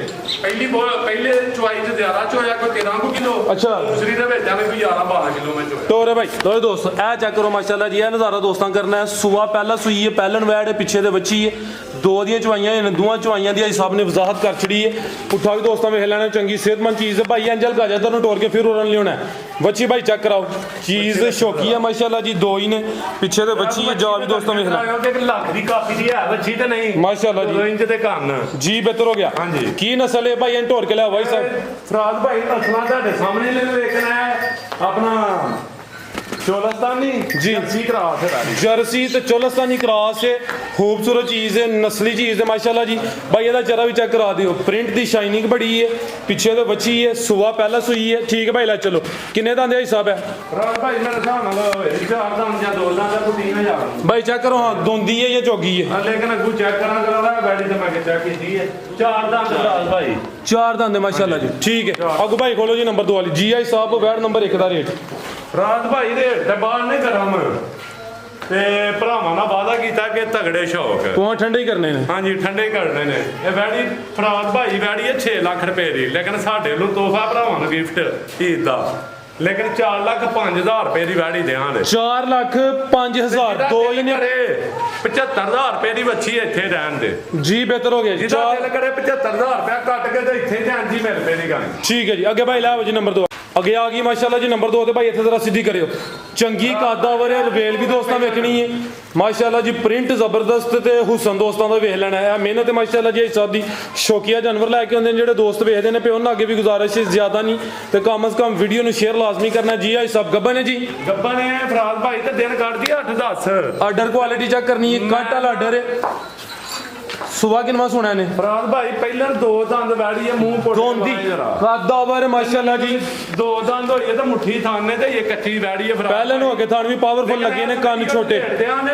ਪਹਿਲੇ ਚੁਆਈ ਚ ਜ਼ਿਆਦਾ ਚੋਇਆ, ਕੋਈ 13 ਕਿਲੋ। ਅੱਛਾ। ਦੂਸਰੀ ਦੇ ਵਿੱਚ ਐਵੇਂ ਵੀ 11-12 ਕਿਲੋ ਮੈਂ ਚੋਇਆ। ਤੋਰੇ ਭਾਈ ਲੋ ਦੋਸਤ, ਇਹ ਚੈੱਕ ਕਰੋ ਮਾਸ਼ਾਅੱਲਾ ਜੀ। ਇਹ ਨਜ਼ਾਰਾ ਦੋਸਤਾਂ ਕਰਨਾ ਹੈ। ਸੂਆ ਪਹਿਲਾ ਸੂਈ ਹੈ, ਪਹਿਲਨ ਵੈੜ ਹੈ, ਪਿੱਛੇ ਦੇ ਬੱਚੀ ਹੈ। 2 ਦੀਆਂ ਚਵਾਈਆਂ ਨੇ, ਦੋਵਾਂ ਚਵਾਈਆਂ ਦੀ ਹਿਸਾਬ ਨੇ ਵਜ਼ਾਹਤ ਕਰ ਛੜੀ ਹੈ। ਪੁੱਠਾ ਵੀ ਦੋਸਤਾਂ ਵੇਖ ਲੈਣਾ, ਚੰਗੀ ਸਿਹਤਮੰਦ ਚੀਜ਼ ਹੈ ਭਾਈ। ਅੰਜਲ ਗਾਜਾ ਤੁਹਾਨੂੰ ਟੋਰ ਕੇ ਫਿਰ ਉਰਨ ਲਿਆਉਣਾ ਬੱਚੀ ਭਾਈ। ਚੈੱਕ ਕਰਾਓ, ਚੀਜ਼ ਸ਼ੌਕੀ ਹੈ ਮਾਸ਼ਾਅੱਲਾ ਜੀ। 2 ਹੀ ਨੇ, ਪਿੱਛੇ ਦੇ ਬੱਚੀ ਹੈ। ਜਾ ਵੀ ਦੋਸਤਾਂ ਵੇਖ ਲੈ, 1 ਲੱਖ ਦੀ ਕਾਪੀ ਦੀ ਹੈ ਬੱਚੀ ਤੇ ਨਹੀਂ ਮਾਸ਼ਾਅੱਲਾ ਜੀ। ਇੰਜ ਦੇ ਕੰਨ ਜੀ ਬਿਹਤਰ ਹੋ ਗਿਆ। ਹਾਂਜੀ। ਕੀ ਨਸਲ ਹੈ ਭਾਈ? ਢੋਰ ਕੇ ਲਿਆ ਭਾਈ ਸਾਹਿਬ। ਫਰਾਦ ਭਾਈ ਨਸਲਾਂ ਤੁਹਾਡੇ ਸਾਹਮਣੇ ਨੇ ਵੇਖਣਾ ਹੈ। ਆਪਣਾ ਚੋਲਸਤਾਨੀ ਜੀ ਜਰਸੀ ਕਰਾਸ ਹੈ। ਜਰਸੀ ਤੇ ਚੋਲਸਤਾਨੀ ਕਰਾਸ ਹੈ। खूबसूरत चीज़ है, नस्ली चीज़ है माशाल्लाह जी। भाई ਇਹਦਾ ਚਰਾ ਵੀ ਚੈੱਕ ਕਰਾ ਦਿਓ। ਪ੍ਰਿੰਟ ਦੀ ਸ਼ਾਈਨਿੰਗ ਬੜੀ ਹੈ, ਪਿੱਛੇ ਤੋਂ ਬੱਚੀ ਹੈ। ਸੁਆ ਪਹਿਲਾ ਸੂਈ ਹੈ। ਠੀਕ ਹੈ ਭਾਈ, ਲੈ ਚਲੋ। ਕਿੰਨੇ ਦਾ ਦੇ ਹਿਸਾਬ ਹੈ? ਫਰਾਦ ਭਾਈ ਮੇਰੇ ਹਿਸਾਬ ਨਾਲ 4 ਦਾ ਜਾਂ 2 ਦਾ ਤਾਂ 3000 ਭਾਈ ਚੈੱਕ ਕਰੋ, ਹਾਂ ਦੋਂਦੀ ਹੈ ਜਾਂ ਚੋਗੀ ਹੈ? ਲੇਕਿਨ ਅੱਗੂ ਚੈੱਕ ਕਰਾਂ ਕਰਾ ਗਾੜੀ ਤੇ ਮੈਂ ਚੈੱਕ ਕੀਤੀ ਹੈ। 4 ਦਾ ਫਰਾਦ ਭਾਈ 4 ਦੰਦ ਮਾਸ਼ਾਅੱਲਾ ਜੀ। ਠੀਕ ਹੈ, ਅੱਗੂ ਭਾਈ ਖੋਲੋ ਜੀ ਨੰਬਰ 2 ਵਾਲੀ। ਜੀ ਆਈ ਸਾਹਿਬ ਵੈੜ ਨੰਬਰ 1 ਦਾ ਰੇਟ। ਫਰਾਦ ਭਾਈ ਦੇ ਤੇ ਬਾਹਰ ਨਹੀਂ ਕਰਾਂ ਤੇ ਭਰਾਵਾਂ ਨਾਲ ਵਾਅਦਾ ਕੀਤਾ ਕਿ ਤਗੜੇ ਸ਼ੌਕ ਕੋਹਾਂ ਠੰਡੇ ਹੀ ਕਰਨੇ ਨੇ। ਹਾਂਜੀ ਠੰਡੇ ਕਰਨੇ ਨੇ। ਇਹ ਵੈੜੀ ਫਰਾਦ ਭਾਈ ਵੈੜੀ ਹੈ 6 ਲੱਖ ਰੁਪਏ ਦੀ, ਲੇਕਿਨ ਸਾਡੇ ਨੂੰ ਤੋਹਫਾ ਭਰਾਵਾਂ ਨੂੰ ਗਿਫਟ ਈਦ ਦਾ। ਲੇਕਿਨ 4,05,000 ਰੁਪਏ ਦੀ ਵੈੜੀ ਦੇਵਾਂਗੇ। 4,05,000 2 ਹੀ ਨੇ। 75,000 ਰੁਪਏ ਦੀ ਬੱਚੀ ਇੱਥੇ ਰਹਿਣ ਦੇ। ਜੀ ਬਿਹਤਰ ਹੋ ਗਿਆ ਜੀ। ਜਿਹਦਾ ਦਿਲ ਕਰੇ 75,000 ਰੁਪਏ ਕੱਟ ਕੇ ਤੇ ਇੱਥੇ ਧਿਆਨ ਜੀ ਮਿਲ ਪਏ ਦੀ ਗੱਲ। ਠੀਕ ਹੈ ਜੀ। ਅੱਗੇ ਭਾਈ ਲੈ ਜੀ ਨੰਬਰ 2 ਅੱਗੇ ਆ ਗਈ ਮਾਸ਼ਾਅੱਲਾ ਜੀ। ਨੰਬਰ 2 ਤੇ ਭਾਈ ਇੱਥੇ ਜ਼ਰਾ ਸਿੱਧੀ ਕਰਿਓ। ਚੰਗੀ ਕਾਦਾਵਰ ਹੈ, ਰਵੇਲ ਵੀ ਦੋਸਤਾਂ ਵੇਖਣੀ ਹੈ ਮਾਸ਼ਾਅੱਲਾ ਜੀ। ਪ੍ਰਿੰਟ ਜ਼ਬਰਦਸਤ ਤੇ ਹੁਸਨ ਦੋਸਤਾਂ ਦਾ ਵੇਖ ਲੈਣਾ ਹੈ। ਮਿਹਨਤ ਹੈ ਮਾਸ਼ਾਅੱਲਾ ਜੀ। ਸਾਹਿਬ ਦੀ ਸ਼ੌਕੀਆ ਜਾਨਵਰ ਲੈ ਕੇ ਆਉਂਦੇ ਨੇ ਜਿਹੜੇ ਦੋਸਤ ਵੇਖਦੇ ਨੇ ਪਏ, ਉਹਨਾਂ ਅੱਗੇ ਵੀ ਗੁਜ਼ਾਰਿਸ਼ ਹੈ ਜ਼ਿਆਦਾ ਨਹੀਂ ਤੇ ਕਮ ਅਜ਼ ਕਮ ਵੀਡੀਓ ਨੂੰ ਸ਼ੇਅਰ ਲਾਜ਼ਮੀ ਕਰਨਾ ਜੀ। ਆਈ ਸਭ ਗੱਬਨ ਹੈ ਜੀ। ਗੱਬਾ ਨੇ ਫਰਾਦ ਭਾਈ ਤੇ ਦਿਨ ਕੱਢਦੀ 8-10। ਆਰਡਰ ਕੁਆਲਿਟੀ ਚੈੱਕ ਕਰਨੀ ਹੈ, ਕੱਟ ਵਾਲਾ ਆਰਡਰ ਹੈ। ਸੁਬਾ ਕਿੰਨਾ ਸੋਹਣਾ ਨੇ ਫਰਾਦ ਭਾਈ ਪਹਿਲਾਂ 2 ਦੰਦ ਵੈੜੀ ਹੈ, ਮੂੰਹ ਪੁੱਟ ਦੋਂਦੀ ਕਾਦਾਵਰ ਮਾਸ਼ਾਅੱਲਾ ਜੀ। 2 ਦੰਦ ਹੋਈ ਹੈ ਤੇ ਮੁੱਠੀ ਥਾਨ ਨੇ ਤੇ ਇਹ ਕੱਚੀ ਵੈੜੀ ਹੈ ਫਰਾਦ। ਪਹਿਲਾਂ ਨੂੰ ਅੱਗੇ ਥਾਣ ਵੀ ਪਾਵਰਫੁਲ ਲੱਗੇ ਨੇ, ਕੰਨ ਛੋਟੇ। ਰੇਟਿਆਂ ਨੇ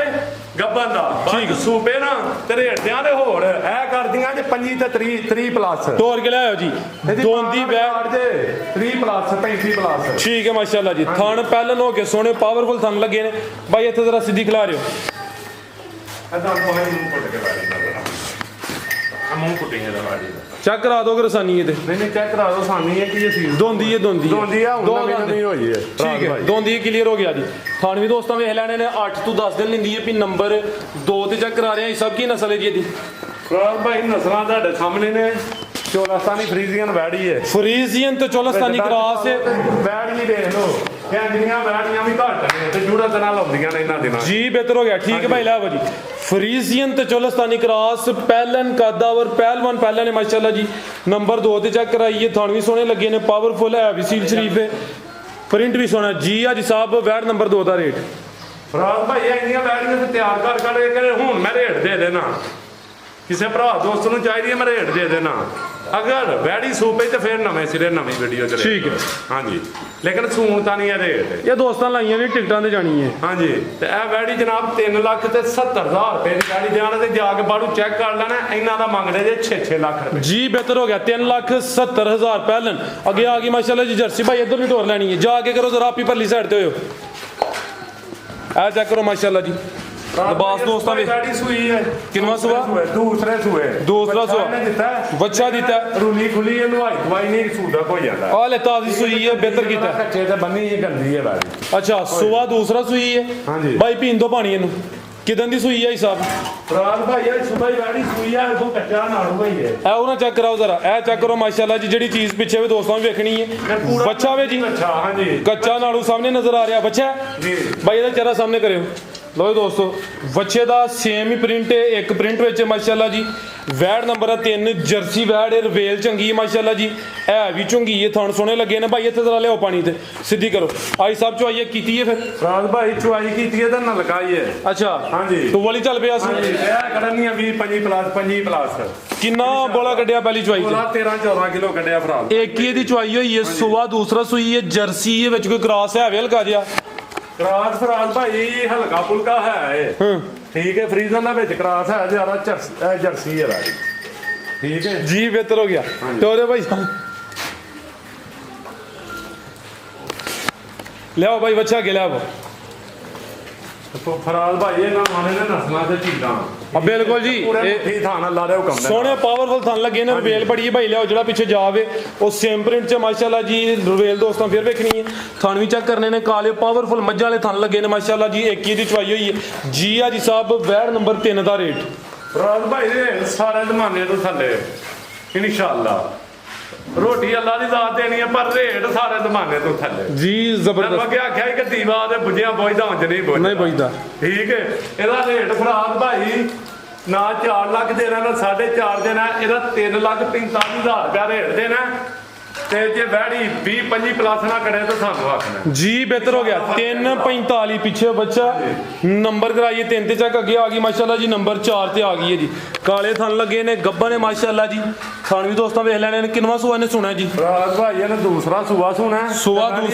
ਗੱਬਨ ਦਾ ਠੀਕ ਸੂਬੇ ਨਾ ਤੇ ਰੇਟਿਆਂ ਦੇ ਹੋਰ ਇਹ ਕਰਦੀਆਂ ਜੇ 25 ਤੇ 30 ਪਲੱਸ ਤੋਰ ਕੇ ਲਿਆਓ ਜੀ। ਦੋਂਦੀ ਵੈੜ ਜੇ 30 ਪਲੱਸ 35 ਪਲੱਸ। ਠੀਕ ਹੈ ਮਾਸ਼ਾਅੱਲਾ ਜੀ। ਥਣ ਪਹਿਲਾਂ ਹੋ ਕੇ ਸੋਹਣੇ ਪਾਵਰਫੁਲ ਥਣ ਲੱਗੇ ਨੇ ਭਾਈ। ਇੱਥੇ ਜ਼ਰਾ ਸਿੱਧੀ ਖਿਲਾ ਰਿਓ। ਇਦਾਂ ਕੋਈ ਮੂੰਹ ਪੁੱਟ ਕੇ ਵੈੜੀ ਦਾ ਮੂੰਹ ਪੁੱਟੀਆਂ ਦਾ ਵੈੜੀ ਦਾ ਚੈੱਕ ਕਰਾ ਦੋ ਗਰਸਾਨੀ ਇਹਦੇ। ਨਹੀਂ ਚੈੱਕ ਕਰਾ ਦੋ ਸਾਨੀ ਹੈ ਕਿ ਇਹ ਸੀ ਦੋਂਦੀ ਹੈ ਦੋਂਦੀ ਆ ਹੁਣ ਨਵੀਂ ਹੋਈ ਹੈ। ਠੀਕ ਹੈ, ਦੋਂਦੀ ਕਲੀਅਰ ਹੋ ਗਿਆ ਜੀ। ਥਾਣ ਵੀ ਦੋਸਤਾਂ ਵੇਖ ਲੈਣੇ ਨੇ। 8 ਤੋਂ 10 ਦਿਨ ਲੈਂਦੀ ਹੈ ਵੀ ਨੰਬਰ 2 ਤੇ ਚੈੱਕ ਕਰਾ ਰਹੇ ਆ। ਸਭ ਕੀ ਨਸਲ ਹੈ ਜੀ ਇਹਦੀ? ਫਰਾਦ ਭਾਈ ਨਸਲਾਂ ਤੁਹਾਡੇ ਸਾਹਮਣੇ ਨੇ। ਚੋਲਸਤਾਨੀ ਫਰੀਜ਼ੀਅਨ ਵੈੜੀ ਹੈ। ਫਰੀਜ਼ੀਅਨ ਤੇ ਚੋਲਸਤਾਨੀ ਕਰਾਸ ਹੈ। ਵੈੜੀ ਦੇਖ ਲਓ ਕਹਿੰਦੀਆਂ ਵੈੜੀਆਂ ਵੀ ਘੱਟ ਨੇ ਤੇ ਜੂੜਾ ਤਨਾ ਲਾਉਂਦੀਆਂ ਨੇ ਇਹਨਾਂ ਦਿਨਾਂ ਜੀ ਬਿਹਤਰ ਹੋ ਗਿਆ। ਠੀਕ ਹੈ ਭਾਈ ਲੈ ਜੀ। ਫਰੀਜ਼ੀਅਨ ਤੇ ਚੋਲਸਤਾਨੀ ਕਰਾਸ ਪਹਿਲਨ ਕਾਦਾਵਰ ਪਹਿਲਵਾਨ ਪਹਿਲਾਂ ਨੇ ਮਾਸ਼ਾਅੱਲਾ ਜੀ। ਨੰਬਰ 2 ਤੇ ਚੈੱਕ ਕਰਾਈਏ। ਥਣ ਵੀ ਸੋਹਣੇ ਲੱਗੇ ਨੇ, ਪਾਵਰਫੁਲ ਹੈ ਵੀ ਸੀਲ ਸ਼ਰੀਫ ਹੈ, ਪ੍ਰਿੰਟ ਵੀ ਸੋਹਣਾ ਜੀ। ਅੱਜ ਸਾਹਿਬ ਵੈੜ ਨੰਬਰ 2 ਦਾ ਰੇਟ। ਫਰਾਦ ਭਾਈ ਇੰਨੀਆਂ ਵੈੜੀਆਂ ਤੇ ਤਿਆਰ ਕਰ ਕੇ ਹੁਣ ਮੈਂ ਰੇਟ ਦੇ ਦੇਣਾ ਕਿਸੇ ਭਰਾ ਦੋਸਤ ਨੂੰ ਚਾਹੀਦੀ ਹੈ ਮੈਂ ਰੇਟ ਦੇ ਦੇਣਾ। ਅਗਰ ਵੈੜੀ ਸੂਪੇ ਤੇ ਫਿਰ ਨਵੇਂ ਸਿਰੇ ਨਵੀਂ ਵੀਡੀਓ ਚ ਠੀਕ ਹੈ। ਹਾਂਜੀ, ਲੇਕਿਨ ਸੂਣ ਤਾਂ ਨਹੀਂ ਹੈ ਰੇਟ। ਇਹ ਦੋਸਤਾਂ ਲਾਈਆਂ ਨੇ ਟਿਕਟਾਂ ਤੇ ਜਾਣੀ ਹੈ। ਹਾਂਜੀ, ਤੇ ਇਹ ਵੈੜੀ ਜਨਾਬ 3,70,000 ਰੁਪਏ ਦੀ ਵੈੜੀ ਜਾਣਾ ਤੇ ਜਾ ਕੇ ਬਾੜੂ ਚੈੱਕ ਕਰ ਲੈਣਾ। ਇਹਨਾਂ ਦਾ ਮੰਗਦੇ ਜੇ 6 ਲੱਖ ਰੁਪਏ। ਜੀ ਬਿਹਤਰ ਹੋ ਗਿਆ। 3,70,000 ਪਹਿਲਨ ਅੱਗੇ ਆ ਗਈ ਮਾਸ਼ਾਅੱਲਾ ਜੀ ਜਰਸੀ। ਭਾਈ ਇੱਧਰ ਵੀ ਟੋਰ ਲੈਣੀ ਹੈ, ਜਾ ਕੇ ਕਰੋ ਜ਼ਰਾ ਆਪੀ ਪਰਲੀ ਸਾਈਡ ਤੇ ਹੋਇਓ। ਇਹ ਚੈੱਕ ਕਰੋ ਮਾਸ਼ਾਅੱਲਾ ਜੀ ਲਿਬਾਸ ਦੋਸਤਾਂ ਵੇ। ਵੈੜੀ ਸੂਈ ਹੈ ਕਿੰਨਵਾਂ ਸੂਆ? ਦੂਸਰੇ ਸੂਏ। ਦੂਸਰਾ ਸੂਆ। ਬੱਚਾ ਇਹਨੇ ਦਿੱਤਾ ਹੈ। ਬੱਚਾ ਦਿੱਤਾ ਹੈ। ਰੂਲੀ ਖੁੱਲੀ ਹੈ, ਨਵਾਈ ਦਵਾਈ ਨਹੀਂ ਸੂਦਾ ਹੋ ਜਾਂਦਾ। ਆ ਲੈ ਤਾਜ਼ੀ ਸੂਈ ਹੈ, ਬਿਹਤਰ ਕੀਤਾ ਹੈ। ਕੱਚੇ ਤੇ ਬੰਨੀ ਹੀ ਗੰਦੀ ਹੈ ਵੈੜੀ। ਅੱਛਾ ਸੂਆ ਦੂਸਰਾ ਸੂਈ ਹੈ। ਹਾਂਜੀ। ਭਾਈ ਪੀਣ ਦੋ ਪਾਣੀ ਇਹਨੂੰ। ਕਿਦਾਂ ਦੀ ਸੂਈ ਹੈ ਹਿਸਾਬ? ਰਾਤ ਭਾਈ ਇਹ ਸੁਬਾਈ ਵੈੜੀ ਸੂਈ ਹੈ, ਉਹ ਕੱਚਾ ਨਾੜੂ ਹੀ ਹੈ। ਇਹ ਉਹਨਾਂ ਚੈੱਕ ਕਰਾਓ ਜ਼ਰਾ। ਇਹ ਚੈੱਕ ਕਰੋ ਮਾਸ਼ਾਅੱਲਾ ਜੀ ਜਿਹੜੀ ਚੀਜ਼ ਪਿੱਛੇ ਵੀ ਦੋਸਤਾਂ ਨੂੰ ਵੇਖਣੀ ਹੈ। ਬੱਚਾ ਵੇ ਜੀ, ਅੱਛਾ ਹਾਂਜੀ ਕੱਚਾ ਨਾੜੂ ਸਾਹਮਣੇ ਨਜ਼ਰ ਆ ਰਿਹਾ। ਬੱਚਾ ਜੀ। ਭਾਈ ਇਹਦਾ ਚਿਹਰਾ ਸਾਹਮਣੇ ਕਰਿਓ। ਲੋ ਦੋਸਤੋ ਬੱਚੇ ਦਾ ਸੇਮ ਹੀ ਪ੍ਰਿੰਟ ਹੈ, ਇੱਕ ਪ੍ਰਿੰਟ ਵਿੱਚ ਮਾਸ਼ਾਅੱਲਾ ਜੀ। ਵੈੜ ਨੰਬਰ 3 ਜਰਸੀ ਵੈੜ ਹੈ, ਰਵੇਲ ਚੰਗੀ ਹੈ ਮਾਸ਼ਾਅੱਲਾ ਜੀ। ਇਹ ਵੀ ਚੰਗੀ ਹੈ, ਥਣ ਸੋਹਣੇ ਲੱਗੇ ਨੇ। ਭਾਈ ਇੱਥੇ ਜ਼ਰਾ ਲਿਆਓ ਪਾਣੀ ਤੇ ਸਿੱਧੀ ਕਰੋ। ਆਈ ਸਾਹਿਬ ਚੁਆਈ ਕੀਤੀ ਹੈ ਫਿਰ? ਰਾਤ ਭਾਈ ਚੁਆਈ ਕੀਤੀ ਹੈ ਤਾਂ ਨਲਕਾ ਹੀ ਹੈ। ਅੱਛਾ ਹਾਂਜੀ। ਤੂੰ ਵਾਲੀ ਚੱਲ ਪਿਆ ਸੀ। ਇਹ ਕਰਨੀ ਹੈ 20 25 ਪਲੱਸ। ਕਿੰਨਾ ਬੋਲਾ ਕੱਢਿਆ ਪਹਿਲੀ ਚੁਆਈ ਬੋਲਾ ਤੇ? 13 14 ਕਿਲੋ ਕੱਢਿਆ ਫਰਾਲ। ਇੱਕ ਹੀ ਦੀ ਚੁਆਈ ਹੋਈ ਹੈ, ਸੂਆ ਦੂਸਰਾ ਸੂਈ ਹੈ, ਜਰਸੀ ਹੈ, ਵਿੱਚ ਕੋਈ ਕ੍ਰਾਸ ਹੈ ਹਲਕਾ ਜਿਹਾ? ਕਰਾਸ ਫਰਾਲ ਭਾਈ ਹਲਕਾ ਫੁਲਕਾ ਹੈ ਇਹ। ਠੀਕ ਹੈ, ਫਰੀਜ਼ਨ ਦਾ ਵਿੱਚ ਕਰਾਸ ਹੈ, ਜ਼ਿਆਦਾ ਜਰਸੀ ਹੈ ਰਾਜੀ। ਠੀਕ ਹੈ ਜੀ ਬਿਹਤਰ ਹੋ ਗਿਆ। ਤੋਰੇ ਭਾਈ ਲਿਆਓ ਭਾਈ ਬੱਚਾ ਕੇ ਲਿਆਓ। तो फराल भाई ये ना माने ने नसना ते चीज़ां ਆ ਬਿਲਕੁਲ ਜੀ ਇਹ ठीक था ना ला रहे हो कम ਸੋਹਣੇ ਪਾਵਰਫੁਲ ਥਣ ਲੱਗੇ ਨੇ। ਰਵੇਲ ਬੜੀ ਭਾਈ ਲਿਆਓ ਜਿਹੜਾ ਪਿੱਛੇ ਜਾਵੇ ਉਹ ਸੇਮ ਪ੍ਰਿੰਟ ਚ ਮਾਸ਼ਾਅੱਲਾ ਜੀ। ਰਵੇਲ ਦੋਸਤਾਂ ਫਿਰ ਵੇਖਣੀ ਹੈ। ਥਣ ਵੀ ਚੈੱਕ ਕਰਨੇ ਨੇ, ਕਾਲੇ ਪਾਵਰਫੁਲ ਮੱਝਾਂ ਵਾਲੇ ਥਣ ਲੱਗੇ ਨੇ ਮਾਸ਼ਾਅੱਲਾ ਜੀ। ਇੱਕ ਹੀ ਦੀ ਚੁਆਈ ਹੋਈ ਹੈ ਜੀ। ਆ ਜੀ ਸਾਹਿਬ ਵੈੜ ਨੰਬਰ 3 ਦਾ ਰੇਟ फराल भाई ने सारे जमाने तो थले इंशाअल्लाह रोटी अल्लाह दी ज़ात देनी है पर रेट सारे जमाने तो थले ਜੀ ਜ਼ਬਰਦਸਤ। मैं आख्या कि दीवा ते बुझिया बोझदा ਉਂਝ नहीं बोझदा ਨਹੀਂ ਬਚਦਾ। ठीक है ਇਹਦਾ ਰੇਟ ਫਰਾਦ ਭਾਈ ਨਾ 4 ਲੱਖ ਦੇਣਾ ਨਾ 4.5 ਦੇਣਾ, ਇਹਦਾ 3,45,000 ਰੁਪਇਆ ਰੇਟ ਦੇਣਾ। ਤੇ ਜੇ ਵੈੜੀ 20 25 ਪਲੱਸ ਨਾ ਕਰੇ ਤਾਂ ਸਾਨੂੰ ਆਖਣਾ ਜੀ ਬਿਹਤਰ ਹੋ ਗਿਆ। 3:45 ਪਿੱਛੇ ਬੱਚਾ ਨੰਬਰ ਕਰਾਈਏ 3 ਤੇ ਚੱਕ ਅੱਗੇ ਆ ਗਈ ਮਾਸ਼ਾਅੱਲਾ ਜੀ। ਨੰਬਰ 4 ਤੇ ਆ ਗਈ ਹੈ ਜੀ। ਕਾਲੇ ਥਣ ਲੱਗੇ ਨੇ, ਗੱਬਾ ਨੇ ਮਾਸ਼ਾਅੱਲਾ ਜੀ। ਥਣ ਵੀ ਦੋਸਤਾਂ ਵੇਖ ਲੈਣੇ ਨੇ। ਕਿੰਨਵਾਂ ਸੂਆ ਨੇ ਸੁਣਿਆ ਜੀ? ਰਾਜ ਭਾਈ ਇਹਨੇ ਦੂਸਰਾ ਸੂਆ ਸੁਣਾ ਸੂਆ